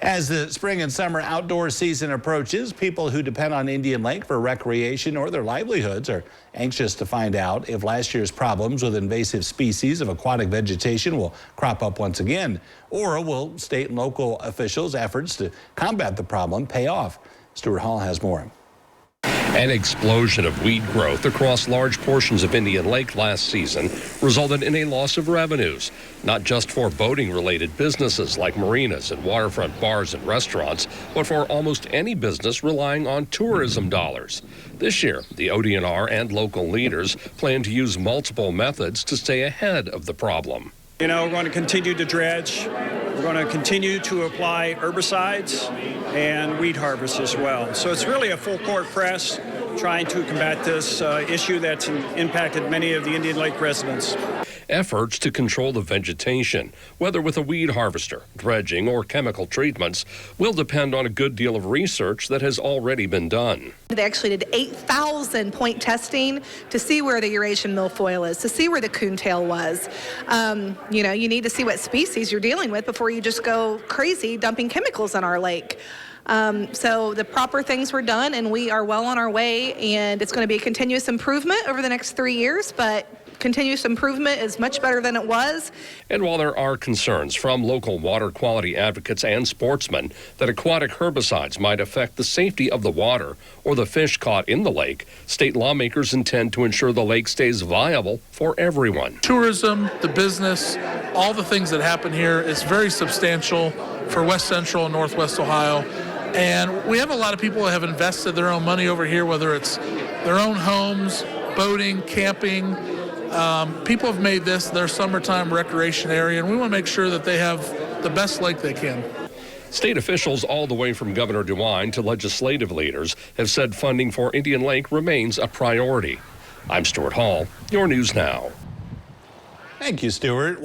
As the spring and summer outdoor season approaches, people who depend on Indian Lake for recreation or their livelihoods are anxious to find out if last year's problems with invasive species of aquatic vegetation will crop up once again, or will state and local officials' efforts to combat the problem pay off. Stuart Hall has more. An explosion of weed growth across large portions of Indian Lake last season resulted in a loss of revenues, not just for boating-related businesses like marinas and waterfront bars and restaurants, but for almost any business relying on tourism dollars. This year, the ODNR and local leaders plan to use multiple methods to stay ahead of the problem. We're going to continue to dredge. We're going to continue to apply herbicides and weed harvest as well. So it's really a full court press trying to combat this issue that's impacted many of the Indian Lake residents. Efforts to control the vegetation, whether with a weed harvester, dredging, or chemical treatments, will depend on a good deal of research that has already been done. They actually did 8,000 point testing to see where the Eurasian milfoil is, to see where the coontail was. You need to see what species you're dealing with before you just go crazy dumping chemicals in our lake. So the proper things were done, and we are well on our way, and it's going to be a continuous improvement over the next 3 years, but continuous improvement is much better than it was. And while there are concerns from local water quality advocates and sportsmen that aquatic herbicides might affect the safety of the water or the fish caught in the lake, state lawmakers intend to ensure the lake stays viable for everyone. Tourism, the business, all the things that happen here is very substantial for West Central and Northwest Ohio. And we have a lot of people that have invested their own money over here, whether it's their own homes, boating, camping. People have made this their summertime recreation area, and we want to make sure that they have the best lake they can. State officials all the way from Governor DeWine to legislative leaders have said funding for Indian Lake remains a priority. I'm Stuart Hall, your News Now. Thank you, Stuart.